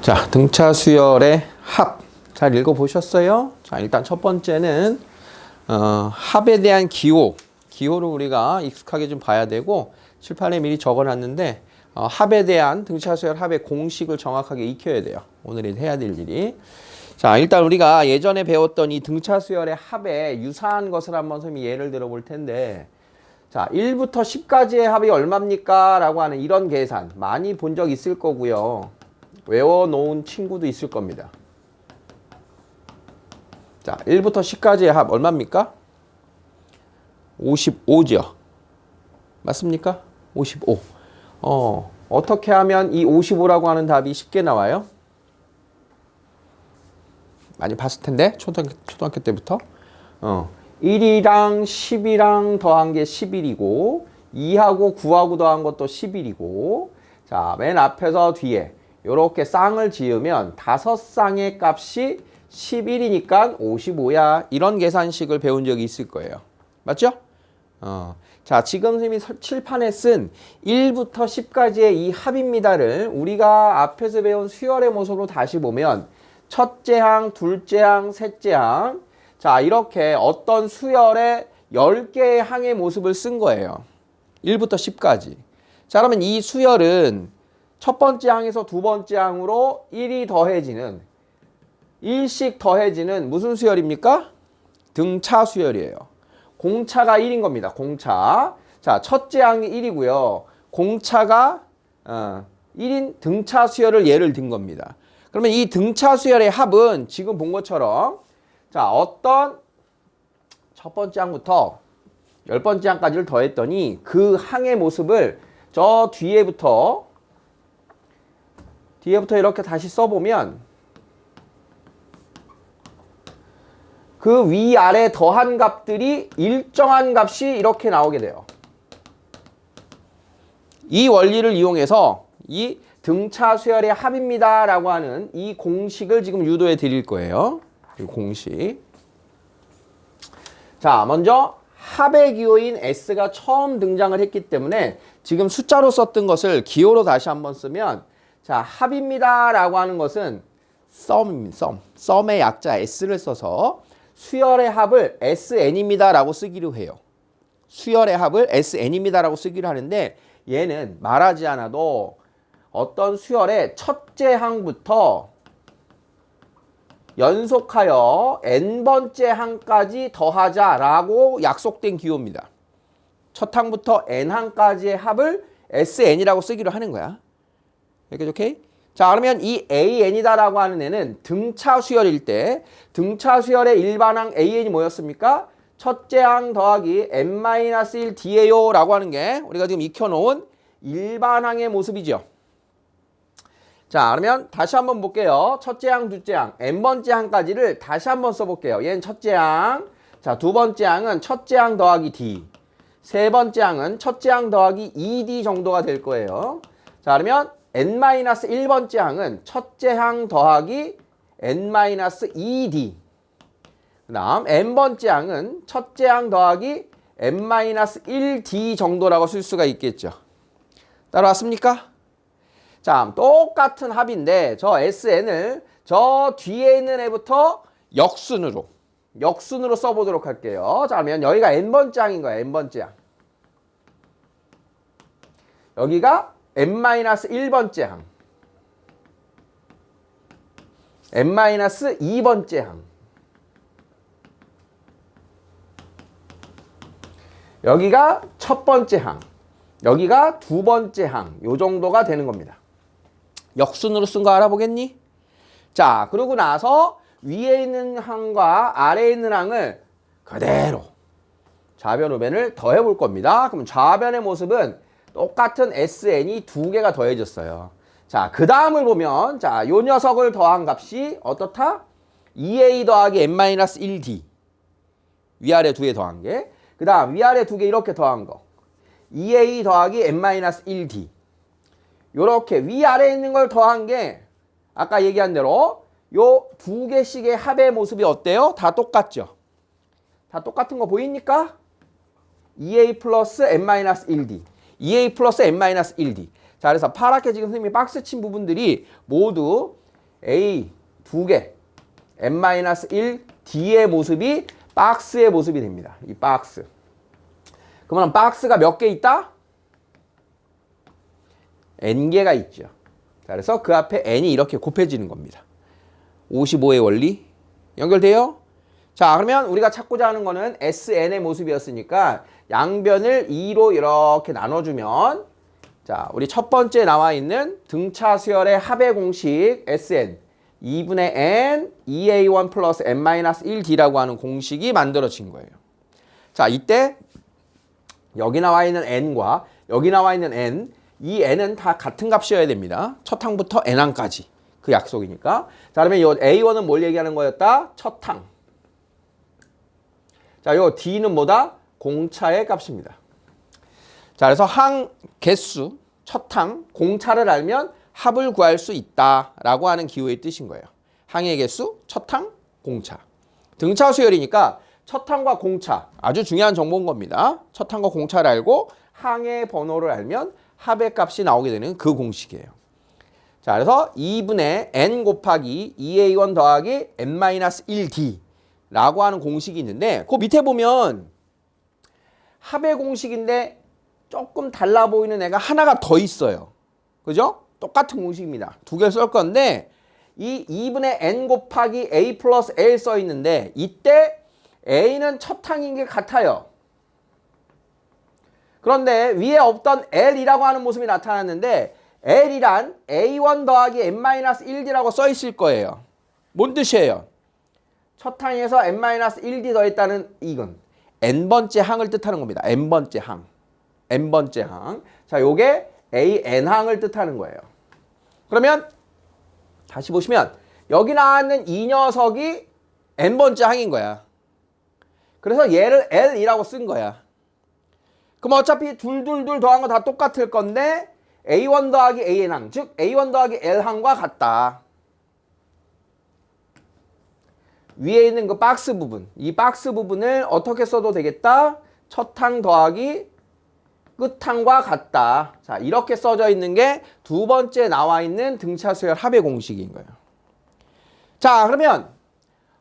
자, 등차 수열의 합. 잘 읽어보셨어요? 자, 일단 첫 번째는 합에 대한 기호를 우리가 익숙하게 좀 봐야 되고 칠판에 미리 적어놨는데 합에 대한 등차 수열 합의 공식을 정확하게 익혀야 돼요. 오늘 해야 될 일이. 자, 일단 우리가 예전에 배웠던 이 등차 수열의 합에 유사한 것을 한번 선생님이 예를 들어 볼 텐데, 자, 1부터 10까지의 합이 얼마입니까? 라고 하는 이런 계산 많이 본 적 있을 거고요. 외워놓은 친구도 있을 겁니다. 자, 1부터 10까지의 합 얼마입니까? 55죠. 맞습니까? 55. 어떻게 하면 이 55라고 하는 답이 쉽게 나와요? 많이 봤을 텐데, 초등학교 때부터. 1이랑 10이랑 더한 게 11이고, 2하고 9하고 더한 것도 11이고, 자, 맨 앞에서 뒤에 이렇게 쌍을 지으면 5쌍의 값이 11이니까 55야. 이런 계산식을 배운 적이 있을 거예요. 맞죠? 자, 지금 선생님이 칠판에 쓴 1부터 10까지의 이 합입니다를 우리가 앞에서 배운 수열의 모습으로 다시 보면 첫째 항, 둘째 항, 셋째 항. 자, 이렇게 어떤 수열의 10개의 항의 모습을 쓴 거예요. 1부터 10까지. 자, 그러면 이 수열은 첫 번째 항에서 두 번째 항으로 1이 더해지는 1씩 더해지는 무슨 수열입니까? 등차 수열이에요. 공차가 1인 겁니다. 공차. 자, 첫째 항이 1이고요. 공차가 1인 등차 수열을 예를 든 겁니다. 그러면 이 등차 수열의 합은 지금 본 것처럼 자, 어떤 첫 번째 항부터 10번째 항까지를 더했더니 그 항의 모습을 저 뒤에부터 이렇게 다시 써보면 그 위아래 더한 값들이 일정한 값이 이렇게 나오게 돼요. 이 원리를 이용해서 이 등차 수열의 합입니다 라고 하는 이 공식을 지금 유도해 드릴 거예요. 이 공식. 자, 먼저 합의 기호인 S가 처음 등장을 했기 때문에 지금 숫자로 썼던 것을 기호로 다시 한번 쓰면, 자, 합입니다 라고 하는 것은 썸의 약자 S를 써서 수열의 합을 SN입니다 라고 쓰기로 해요. 수열의 합을 SN입니다 라고 쓰기로 하는데, 얘는 말하지 않아도 어떤 수열의 첫째 항부터 연속하여 n번째 항까지 더하자라고 약속된 기호입니다. 첫 항부터 n항까지의 합을 SN이라고 쓰기로 하는 거야. 이렇게 오케이? 자, 그러면 이 AN이다라고 하는 애는 등차 수열일 때 등차 수열의 일반항 AN이 뭐였습니까? 첫째 항 더하기 n-1D예요 라고 하는 게 우리가 지금 익혀놓은 일반항의 모습이죠. 자, 그러면 다시 한번 볼게요. 첫째 항, 둘째 항, n번째 항까지를 다시 한번 써볼게요. 얘는 첫째 항. 자, 두 번째 항은 첫째 항 더하기 D. 세 번째 항은 첫째 항 더하기 2D 정도가 될 거예요. 자, 그러면 n-1번째 항은 첫째 항 더하기 n-2D. 그 다음 n번째 항은 첫째 항 더하기 n-1D 정도라고 쓸 수가 있겠죠. 따라왔습니까? 자, 똑같은 합인데 저 SN을 저 뒤에 있는 애부터 역순으로 써보도록 할게요. 자, 그러면 여기가 n번째 항인 거예요. n번째 항. 여기가 n-1번째 항. n-2번째 항. 여기가 첫 번째 항. 여기가 두 번째 항. 요 정도가 되는 겁니다. 역순으로 쓴 거 알아보겠니? 자, 그러고 나서 위에 있는 항과 아래에 있는 항을 그대로 좌변 우변을 더해 볼 겁니다. 그럼 좌변의 모습은 똑같은 SN이 두 개가 더해졌어요. 자, 그 다음을 보면 자, 요 녀석을 더한 값이 어떻다? 2A 더하기 n-1D. 위아래 두 개 더한 게. 그 다음 위아래 두 개 이렇게 더한 거. 2A 더하기 n-1D. 요렇게 위아래에 있는 걸 더한 게 아까 얘기한 대로 요 두 개씩의 합의 모습이 어때요? 다 똑같죠? 다 똑같은 거 보입니까? 2A 플러스 n-1D. 2A 플러스 n-1D. 자, 그래서 파랗게 지금 선생님이 박스 친 부분들이 모두 A 2개, n-1 D의 모습이 박스의 모습이 됩니다. 이 박스. 그러면 박스가 몇 개 있다? n개가 있죠. 자, 그래서 그 앞에 n이 이렇게 곱해지는 겁니다. 55의 원리 연결돼요? 자, 그러면 우리가 찾고자 하는 거는 SN의 모습이었으니까 양변을 2로 이렇게 나눠주면 자, 우리 첫 번째 나와 있는 등차 수열의 합의 공식 SN 2분의 N 2A1 플러스 N-1D라고 하는 공식이 만들어진 거예요. 자, 이때 여기 나와 있는 N과 여기 나와 있는 N, 이 N은 다 같은 값이어야 됩니다. 첫 항부터 N항까지. 그 약속이니까. 자, 그러면 이 A1은 뭘 얘기하는 거였다? 첫 항. 자, 요 D는 뭐다? 공차의 값입니다. 자, 그래서 항 개수, 첫 항, 공차를 알면 합을 구할 수 있다라고 하는 기호의 뜻인 거예요. 항의 개수, 첫 항, 공차. 등차 수열이니까 첫 항과 공차, 아주 중요한 정보인 겁니다. 첫 항과 공차를 알고 항의 번호를 알면 합의 값이 나오게 되는 그 공식이에요. 자, 그래서 2분의 n 곱하기 2a1 더하기 n-1d 라고 하는 공식이 있는데 그 밑에 보면 합의 공식인데 조금 달라 보이는 애가 하나가 더 있어요. 그죠? 똑같은 공식입니다. 두 개 쓸 건데 이 2분의 n 곱하기 a 플러스 l 써 있는데 이때 a는 첫 항인 게 같아요. 그런데 위에 없던 l이라고 하는 모습이 나타났는데 l이란 a1 더하기 n-1d라고 써 있을 거예요. 뭔 뜻이에요? 첫 항에서 n-1d 더했다는 이건 n번째 항을 뜻하는 겁니다. n번째 항. n번째 항. 자, 요게 an항을 뜻하는 거예요. 그러면 다시 보시면 여기 나왔는 이 녀석이 n번째 항인 거야. 그래서 얘를 l이라고 쓴 거야. 그럼 어차피 둘둘둘 더한 거 다 똑같을 건데 A1 더하기 AN항, 즉 A1 더하기 L항과 같다. 위에 있는 그 박스 부분, 이 박스 부분을 어떻게 써도 되겠다? 첫 항 더하기 끝항과 같다. 자, 이렇게 써져 있는 게 두 번째 나와 있는 등차 수열 합의 공식인 거예요. 자, 그러면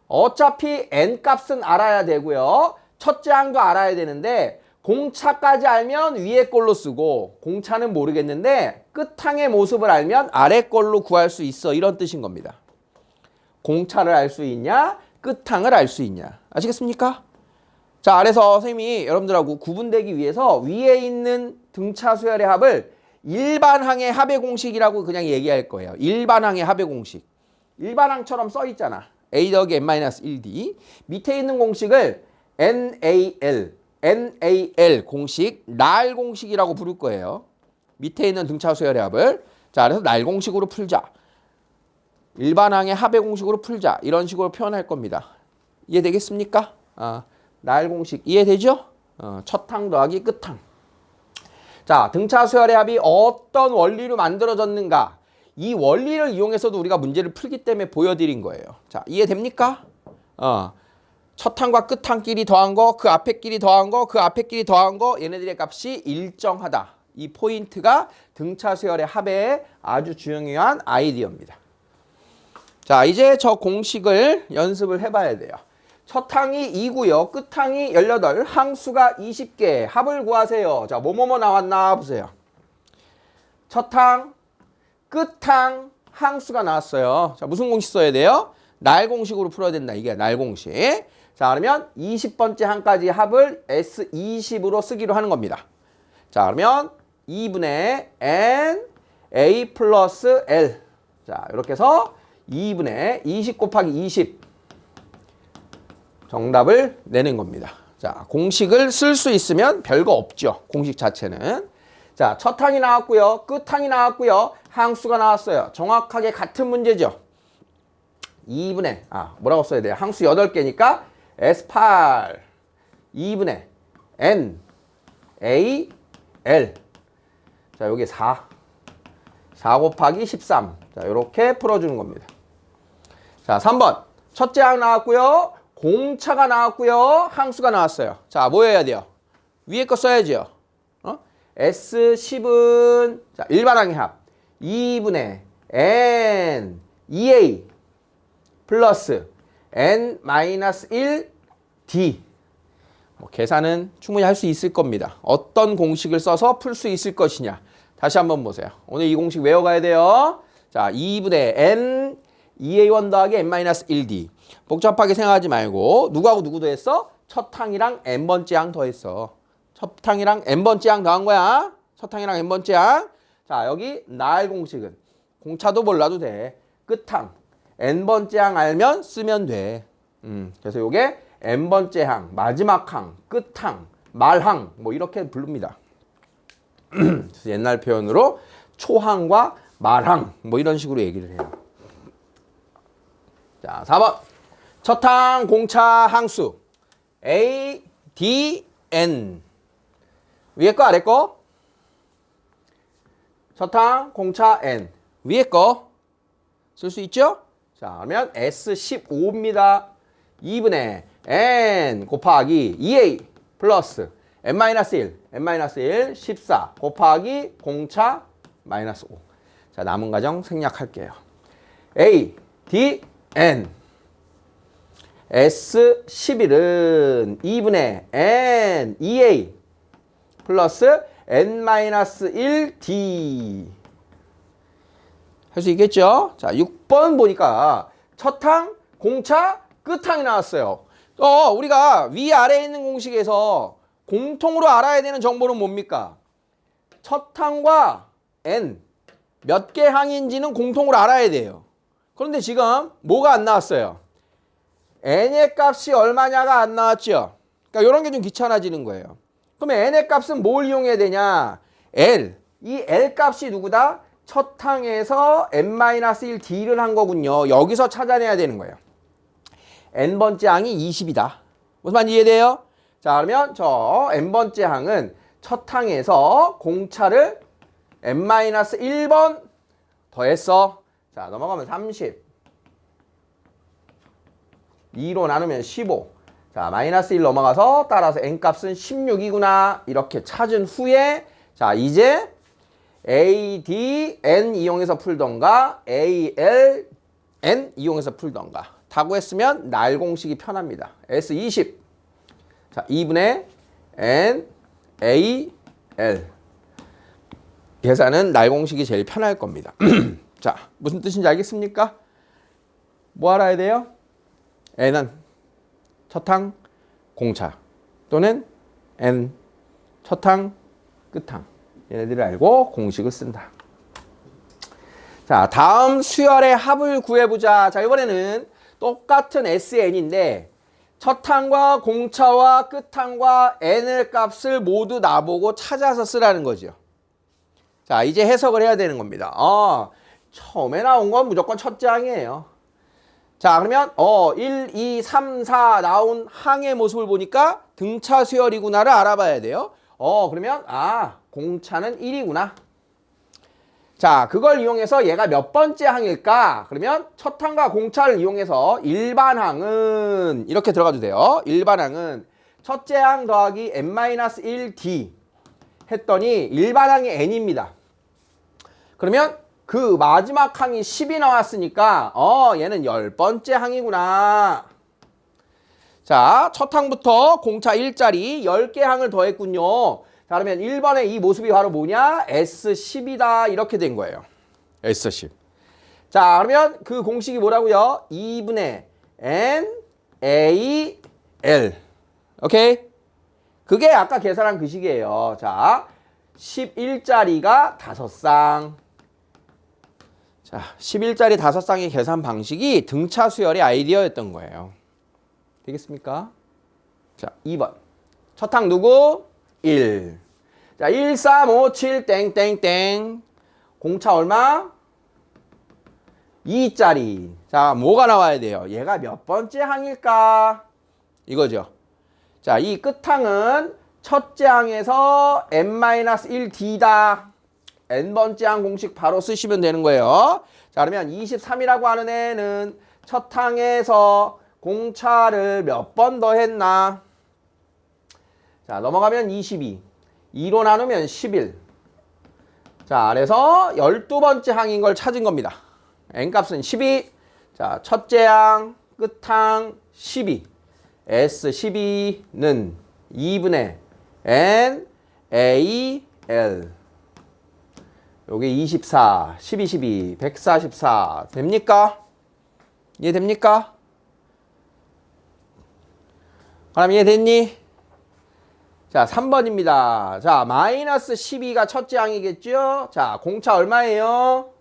어차피 n 값은 알아야 되고요. 첫째 항도 알아야 되는데 공차까지 알면 위에 걸로 쓰고 공차는 모르겠는데 끝항의 모습을 알면 아래 걸로 구할 수 있어. 이런 뜻인 겁니다. 공차를 알 수 있냐? 끝항을 알 수 있냐? 아시겠습니까? 자, 아래서 선생님이 여러분들하고 구분되기 위해서 위에 있는 등차 수열의 합을 일반항의 합의 공식이라고 그냥 얘기할 거예요. 일반항의 합의 공식. 일반항처럼 써 있잖아. a 더하기 n-1d. 밑에 있는 공식을 NaL 공식, 날 공식이라고 부를 거예요. 밑에 있는 등차 수열의 합을. 자, 그래서 날 공식으로 풀자. 일반항의 합의 공식으로 풀자. 이런 식으로 표현할 겁니다. 이해되겠습니까? 날 공식 이해되죠? 첫 항 더하기 끝항. 자, 등차 수열의 합이 어떤 원리로 만들어졌는가? 이 원리를 이용해서도 우리가 문제를 풀기 때문에 보여드린 거예요. 자, 이해됩니까? 첫 항과 끝 항끼리 더한 거, 그 앞에 끼리 더한 거, 그 앞에 끼리 더한 거, 얘네들의 값이 일정하다. 이 포인트가 등차 수열의 합의 아주 중요한 아이디어입니다. 자, 이제 저 공식을 연습을 해봐야 돼요. 첫 항이 2고요. 끝 항이 18, 항수가 20개. 합을 구하세요. 자, 뭐뭐뭐 나왔나 보세요. 첫 항, 끝 항, 항수가 나왔어요. 자, 무슨 공식 써야 돼요? 날 공식으로 풀어야 된다. 이게 날 공식. 자, 그러면 20번째 항까지 합을 S20으로 쓰기로 하는 겁니다. 자, 그러면 2분의 N A 플러스 L. 자, 이렇게 해서 2분의 20 곱하기 20 정답을 내는 겁니다. 자, 공식을 쓸 수 있으면 별거 없죠. 공식 자체는. 자, 첫 항이 나왔고요. 끝 항이 나왔고요. 항수가 나왔어요. 정확하게 같은 문제죠. 2분의 뭐라고 써야 돼요? 항수 8개니까 S8 2분의 N A L. 자, 여기 4 곱하기 13. 자, 이렇게 풀어주는 겁니다. 자, 3번 첫째 항 나왔고요. 공차가 나왔고요. 항수가 나왔어요. 자, 뭐 해야 돼요? 위에 거 써야죠. S10은 자, 일반항의 합 2분의 N 2a 플러스 n-1 d. 계산은 충분히 할 수 있을 겁니다. 어떤 공식을 써서 풀 수 있을 것이냐. 다시 한번 보세요. 오늘 이 공식 외워가야 돼요. 자, 2분의 n 2a1 더하기 n-1d. 복잡하게 생각하지 말고 누구하고 누구 더했어? 첫 항이랑 n번째 항 더했어. 첫 항이랑 n번째 항 더한 거야. 첫 항이랑 n번째 항. 자, 여기 날 공식은 공차도 몰라도 돼. 끝항 n번째 항 알면 쓰면 돼. 그래서 요게 n번째 항, 마지막 항, 끝항, 말항 뭐 이렇게 부릅니다. 그래서 옛날 표현으로 초항과 말항 뭐 이런 식으로 얘기를 해요. 자, 4번. 첫항 공차 항수 A, D, N. 위에 거 아래 거? 첫항 공차 N. 위에 거 쓸 수 있죠? 자, 그러면 S15입니다. 2분의 N 곱하기 2A 플러스 N-1, N-1 14 곱하기 공차 마이너스 5. 자, 남은 과정 생략할게요. A, D, N. S11은 2분의 N, 2A 플러스 N-1, D. 할 수 있겠죠? 자, 6번 보니까 첫항, 공차, 끝항이 나왔어요. 우리가 위아래에 있는 공식에서 공통으로 알아야 되는 정보는 뭡니까? 첫항과 N 몇 개 항인지는 공통으로 알아야 돼요. 그런데 지금 뭐가 안 나왔어요? N의 값이 얼마냐가 안 나왔죠? 그러니까 이런 게 좀 귀찮아지는 거예요. 그러면 N의 값은 뭘 이용해야 되냐? L. 이 L 값이 누구다? 첫 항에서 n-1d를 한 거군요. 여기서 찾아내야 되는 거예요. n번째 항이 20이다. 무슨 말인지 이해돼요? 자, 그러면 저 n번째 항은 첫 항에서 공차를 n-1번 더했어. 자, 넘어가면 30. 2로 나누면 15. 자, 마이너스 1 넘어가서 따라서 n값은 16이구나. 이렇게 찾은 후에 자, 이제 A, D, N 이용해서 풀던가 A, L, N 이용해서 풀던가 다고 했으면 날 공식이 편합니다. S20. 자, 2분의 N, A, L. 계산은 날 공식이 제일 편할 겁니다. 자, 무슨 뜻인지 알겠습니까? 뭐 알아야 돼요? N은 첫항, 공차 또는 N, 첫항, 끝항. 얘네들을 알고 공식을 쓴다. 자, 다음 수열의 합을 구해보자. 자, 이번에는 똑같은 SN인데 첫항과 공차와 끝항과 N의 값을 모두 나보고 찾아서 쓰라는 거죠. 자, 이제 해석을 해야 되는 겁니다. 처음에 나온 건 무조건 첫째 항이에요. 자, 그러면 1, 2, 3, 4 나온 항의 모습을 보니까 등차 수열이구나를 알아봐야 돼요. 그러면 공차는 1이구나. 자, 그걸 이용해서 얘가 몇 번째 항일까? 그러면 첫 항과 공차를 이용해서 일반항은 이렇게 들어가도 돼요. 일반항은 첫째 항 더하기 n-1d 했더니 일반항이 n입니다. 그러면 그 마지막 항이 10이 나왔으니까 얘는 10번째 항이구나. 자, 첫 항부터 공차 1짜리 10개 항을 더했군요. 자, 그러면 1번의 이 모습이 바로 뭐냐? S10이다. 이렇게 된 거예요. S10. 자, 그러면 그 공식이 뭐라고요? 2분의 N, A, L. 오케이? 그게 아까 계산한 그 식이에요. 자, 11짜리가 5쌍. 자, 11짜리 5쌍의 계산 방식이 등차 수열의 아이디어였던 거예요. 되겠습니까? 자, 2번. 첫 항 누구? 1. 자, 1, 3, 5, 7, 땡땡땡. 공차 얼마? 2짜리. 자, 뭐가 나와야 돼요? 얘가 몇 번째 항일까? 이거죠. 자, 이 끝항은 첫째 항에서 n-1d다. n번째 항 공식 바로 쓰시면 되는 거예요. 자, 그러면 23이라고 하는 애는 첫 항에서 공차를 몇 번 더 했나? 자, 넘어가면 22. 2로 나누면 11. 자, 그래서 12번째 항인 걸 찾은 겁니다. n값은 12. 자, 첫째 항, 끝항 12. S12는 2분의 n a l. 요게 24, 12, 12, 144. 됩니까? 이해됩니까? 그럼 이해됐니? 자, 3번입니다. 자, 마이너스 12가 첫째 항이겠죠? 자, 공차 얼마예요?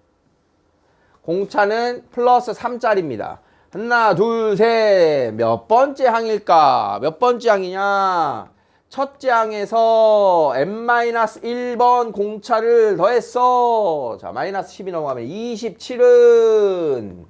공차는 플러스 3짜리입니다. 하나, 둘, 셋. 몇 번째 항일까? 몇 번째 항이냐? 첫째 항에서 n-1번 공차를 더했어. 자, 마이너스 12 넘어가면 27은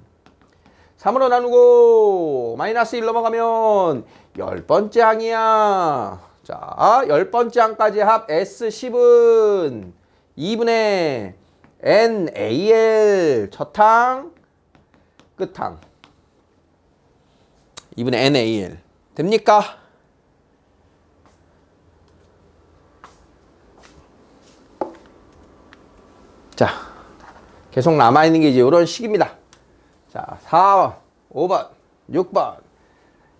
3으로 나누고 마이너스 1 넘어가면 10번째 항이야. 자, 10번째 항까지 합 S10은 2분의 NAL 첫항, 끝항 2분의 NAL. 됩니까? 자, 계속 남아있는 게 이제 이런 식입니다. 자, 4번, 5번, 6번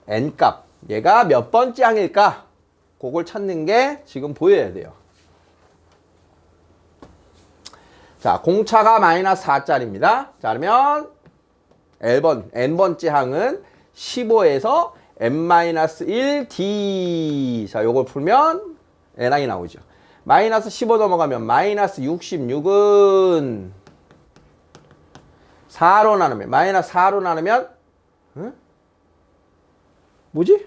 n값 얘가 몇 번째 항일까? 그걸 찾는 게 지금 보여야 돼요. 자, 공차가 마이너스 4짜리입니다. 자, 그러면 n번째 항은 15에서 n-1d. 자, 요걸 풀면 n항이 나오죠. 마이너스 15 넘어가면 마이너스 66은 4로 나누면 마이너스 4로 나누면 뭐지?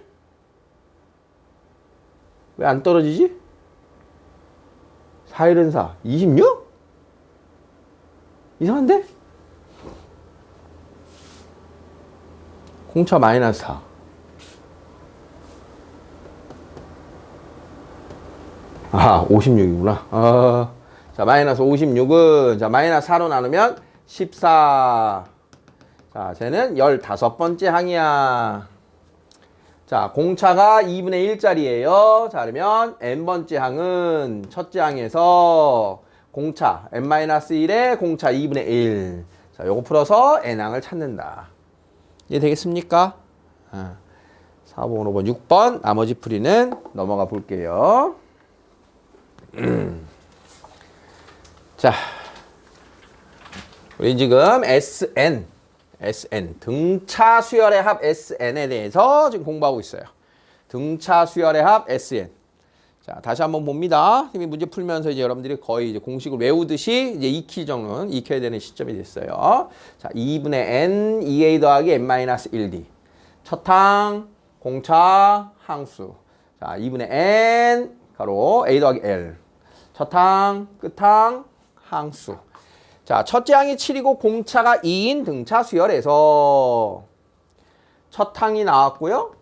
왜 안 떨어지지? 4일은 4. 26? 이상한데? 공차 마이너스 4. 아, 56이구나. 자, 마이너스 56은, 자, 마이너스 4로 나누면 14. 자, 쟤는 15번째 항이야. 자, 공차가 2분의 1짜리예요. 자, 그러면 n번째 항은 첫째 항에서 공차 n-1에 공차 2분의 1. 자, 요거 풀어서 n항을 찾는다. 이해 되겠습니까? 4번, 5번, 6번 나머지 풀이는 넘어가 볼게요. 자, 우리 지금 SN 등차 수열의 합 SN에 대해서 지금 공부하고 있어요. 등차 수열의 합 SN. 자, 다시 한번 봅니다. 이미 문제 풀면서 이제 여러분들이 거의 이제 공식을 외우듯이 이제 익히 정도는 익혀야 되는 시점이 됐어요. 자, 2분의 n 2a 더하기 n-1d. 첫 항 공차 항수. 자, 2분의 n 가로 a 더하기 l. 첫 항 끝항 항수. 자, 첫째 항이 7이고 공차가 2인 등차 수열에서 첫 항이 나왔고요.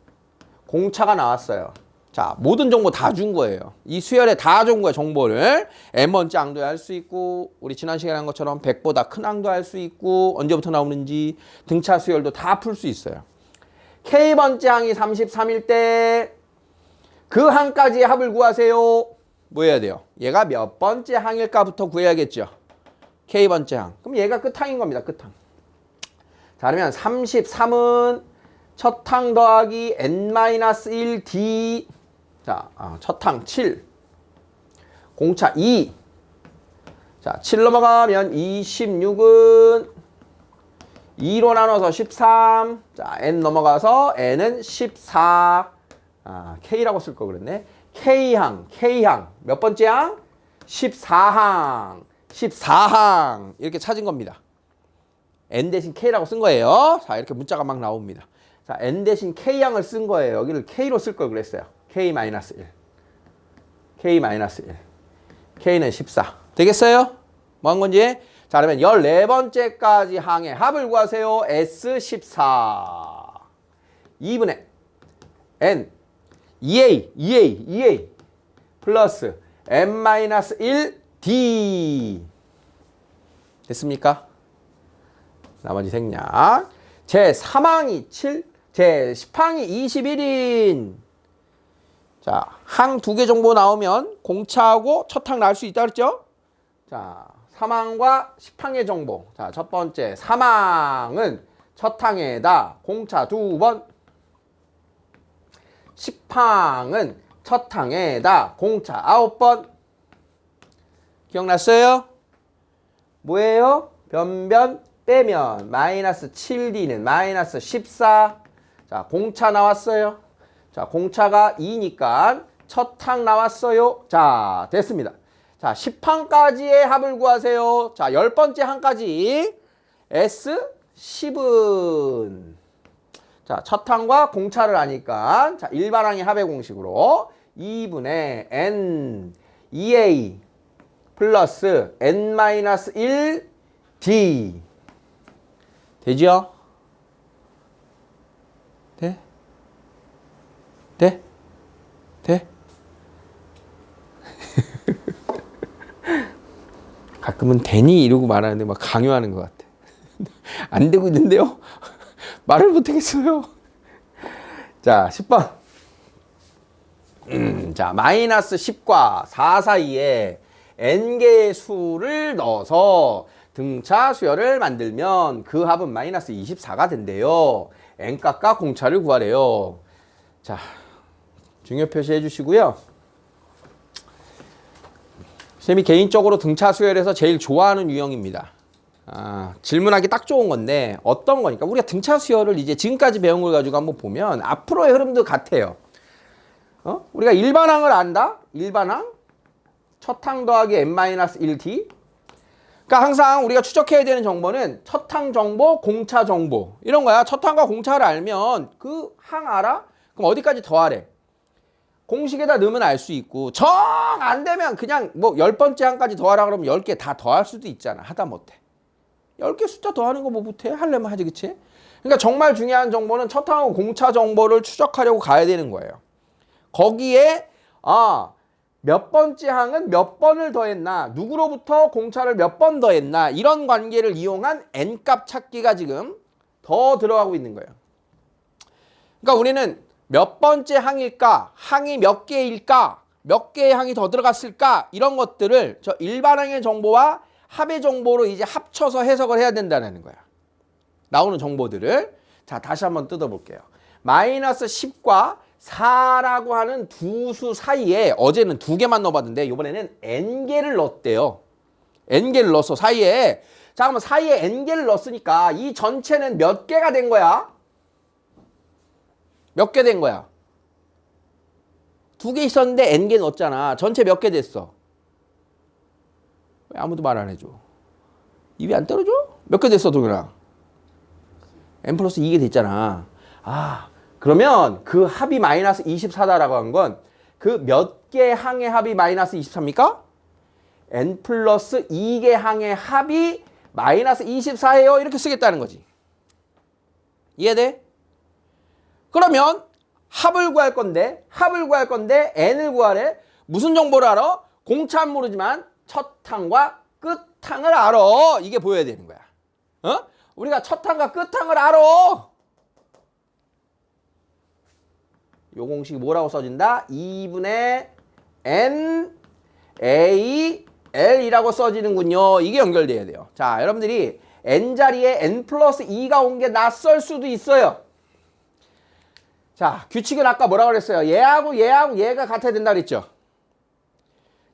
공차가 나왔어요. 자, 모든 정보 다 준 거예요. 이 수열에 다 준 거예요, 정보를. n번째 항도 할 수 있고, 우리 지난 시간에 한 것처럼 100보다 큰 항도 할 수 있고, 언제부터 나오는지 등차 수열도 다 풀 수 있어요. k번째 항이 33일 때 그 항까지의 합을 구하세요. 뭐 해야 돼요? 얘가 몇 번째 항일까부터 구해야겠죠. k번째 항. 그럼 얘가 끝항인 겁니다. 끝항. 자, 그러면 33은 첫 항 더하기 n-1d. 자, 첫 항 7. 공차 2. 자, 7 넘어가면 26은 2로 나눠서 13. 자, n 넘어가서 n은 14. k라고 쓸 거 그랬네. k항. 몇 번째 항? 14항. 14항. 이렇게 찾은 겁니다. n 대신 k라고 쓴 거예요. 자, 이렇게 문자가 막 나옵니다. 자, n 대신 k항을 쓴 거예요. 여기를 k로 쓸 걸 그랬어요. k-1. k-1. k는 14. 되겠어요? 뭐 한 건지? 자, 그러면 14번째까지 항의 합을 구하세요. S14. 2분의 n 2a 플러스 n-1d. 됐습니까? 나머지 생략. 제 3항이 7, 제 10항이 21인. 자, 항 2개 정보 나오면 공차하고 첫 항 나올 수 있다 그랬죠? 자, 사망과 10항의 정보. 자, 첫 번째 사망은 첫 항에다 공차 2번. 10항은 첫 항에다 공차 9번. 기억났어요? 뭐예요? 변변 빼면 마이너스 7D는 마이너스 14. 자, 공차 나왔어요. 자, 공차가 2니까 첫 항 나왔어요. 자, 됐습니다. 자, 10항까지의 합을 구하세요. 자, 10번째 항까지 S 10은. 자, 첫 항과 공차를 아니까 자, 일반항의 합의 공식으로 2분의 N 2A 플러스 N-1 D. 되죠? 돼? 돼? 돼? 가끔은 되니 이러고 말하는데 막 강요하는 것 같아. 안 되고 있는데요? 말을 못하겠어요. 자, 10번. 자, 마이너스 10과 4 사이에 n개의 수를 넣어서 등차 수열을 만들면 그 합은 마이너스 24가 된대요. n값과 공차를 구하래요. 자, 중요 표시해 주시고요. 쌤이 개인적으로 등차 수열에서 제일 좋아하는 유형입니다. 질문하기 딱 좋은 건데 어떤 거니까 우리가 등차 수열을 이제 지금까지 배운 걸 가지고 한번 보면 앞으로의 흐름도 같아요. 우리가 일반항을 안다? 일반항 첫 항 더하기 n-1t. 그러니까 항상 우리가 추적해야 되는 정보는 첫 항 정보, 공차 정보 이런 거야. 첫 항과 공차를 알면 그 항 알아? 그럼 어디까지 더하래? 공식에다 넣으면 알 수 있고 정 안 되면 그냥 뭐 10번째 항까지 더하라 그러면 10개 다 더할 수도 있잖아. 하다 못해. 10개 숫자 더하는 거 뭐 못해? 하려면 하지, 그치? 그러니까 정말 중요한 정보는 첫 항하고 공차 정보를 추적하려고 가야 되는 거예요. 거기에 몇 번째 항은 몇 번을 더했나, 누구로부터 공차를 몇 번 더했나 이런 관계를 이용한 n값 찾기가 지금 더 들어가고 있는 거예요. 그러니까 우리는 몇 번째 항일까, 항이 몇 개일까, 몇 개의 항이 더 들어갔을까 이런 것들을 저 일반항의 정보와 합의 정보로 이제 합쳐서 해석을 해야 된다는 거야. 나오는 정보들을. 자, 다시 한번 뜯어볼게요. 마이너스 10과 4라고 하는 두 수 사이에 어제는 2개만 넣어봤는데 이번에는 n개를 넣었대요. n개를 넣었어, 사이에. 자, 그러면 사이에 n개를 넣었으니까 이 전체는 몇 개가 된 거야? 몇 개 된 거야? 2개 있었는데 n개 넣었잖아. 전체 몇 개 됐어? 왜 아무도 말 안 해줘? 입이 안 떨어져? 몇 개 됐어, 동현아? n 플러스 2개 됐잖아. 그러면 그 합이 마이너스 24다라고 한 건 그 몇 개 항의 합이 마이너스 24입니까? n 플러스 2개 항의 합이 마이너스 24예요. 이렇게 쓰겠다는 거지. 이해돼? 그러면 합을 구할 건데 n을 구하래. 무슨 정보를 알아? 공차는 모르지만 첫 항과 끝 항을 알아. 이게 보여야 되는 거야. 우리가 첫 항과 끝 항을 알아. 요 공식이 뭐라고 써진다? 2분의 n a l이라고 써지는군요. 이게 연결돼야 돼요. 자, 여러분들이 n 자리에 n 플러스 2가 온 게 낯설 수도 있어요. 자, 규칙은 아까 뭐라고 그랬어요? 얘하고 얘가 같아야 된다 그랬죠?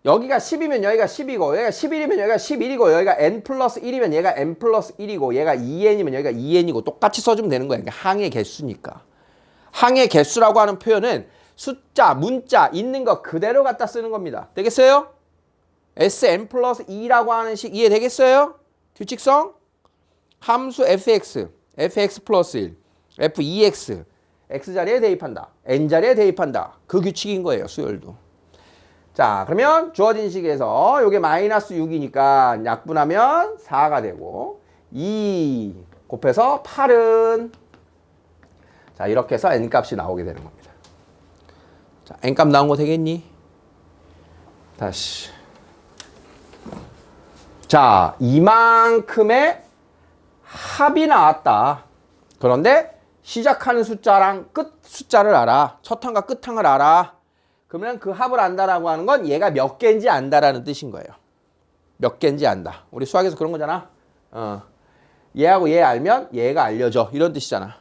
여기가 10이면 여기가 10이고 여기가 11이면 여기가 11이고 여기가 n 플러스 1이면 얘가 n 플러스 1이고 얘가 2n이면 여기가 2n이고 똑같이 써주면 되는 거야. 그러니까 항의 개수니까. 항의 개수라고 하는 표현은 숫자, 문자 있는 거 그대로 갖다 쓰는 겁니다. 되겠어요? Sn 플러스 2라고 하는 식 이해되겠어요? 규칙성? 함수 fx 플러스 1, f2x x자리에 대입한다. n자리에 대입한다. 그 규칙인 거예요. 수열도. 자, 그러면 주어진 식에서 이게 마이너스 6이니까 약분하면 4가 되고 2 곱해서 8은 자, 이렇게 해서 n값이 나오게 되는 겁니다. 자, n값 나온 거 되겠니? 다시. 자, 이만큼의 합이 나왔다. 그런데 시작하는 숫자랑 끝 숫자를 알아. 첫 항과 끝 항을 알아. 그러면 그 합을 안다라고 하는 건 얘가 몇 개인지 안다라는 뜻인 거예요. 몇 개인지 안다. 우리 수학에서 그런 거잖아. 얘하고 얘 알면 얘가 알려져. 이런 뜻이잖아.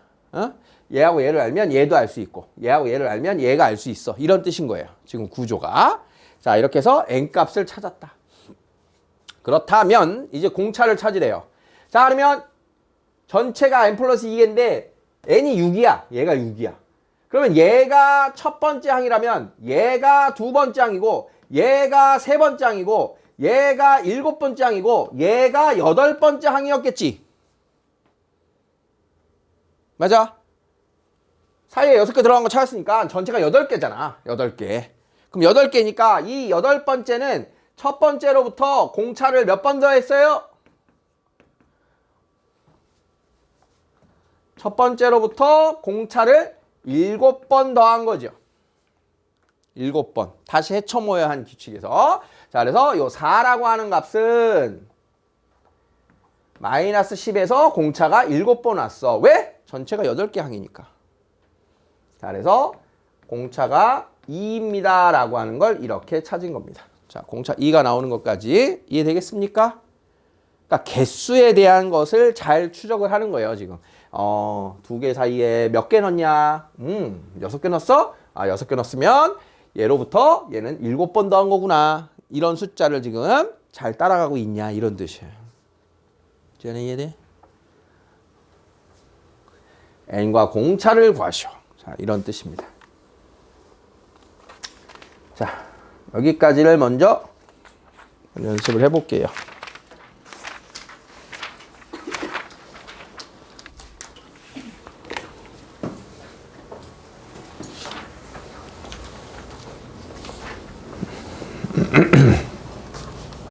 얘하고 얘를 알면 얘도 알 수 있고 얘하고 얘를 알면 얘가 알 수 있어. 이런 뜻인 거예요. 지금 구조가. 자, 이렇게 해서 n값을 찾았다. 그렇다면 이제 공차를 찾으래요. 자, 그러면 전체가 n 플러스 2개인데 n이 6이야. 얘가 6이야. 그러면 얘가 첫 번째 항이라면 얘가 두 번째 항이고 얘가 세 번째 항이고 얘가 일곱 번째 항이고 얘가 여덟 번째 항이었겠지. 맞아? 사이에 6개 들어간 거 찾았으니까 전체가 8개잖아. 8개. 그럼 8개니까 이 여덟 번째는 첫 번째로부터 공차를 몇 번 더했어요? 첫 번째로부터 공차를 7번 더한 거죠. 7번. 다시 헤쳐모여야 한 규칙에서. 자, 그래서 요 4라고 하는 값은 마이너스 10에서 공차가 7번 왔어. 왜? 전체가 8개 항이니까. 자, 그래서 공차가 2입니다. 라고 하는 걸 이렇게 찾은 겁니다. 자, 공차 2가 나오는 것까지 이해되겠습니까? 그러니까 개수에 대한 것을 잘 추적을 하는 거예요, 지금. 두 개 사이에 몇 개 넣냐? 6개 넣었어? 아, 6개 넣었으면 얘로부터 얘는 7번 더한 거구나. 이런 숫자를 지금 잘 따라가고 있냐, 이런 뜻이에요. 쟤는 이해돼? n과 공차를 구하시오. 자, 이런 뜻입니다. 자, 여기까지를 먼저 연습을 해볼게요.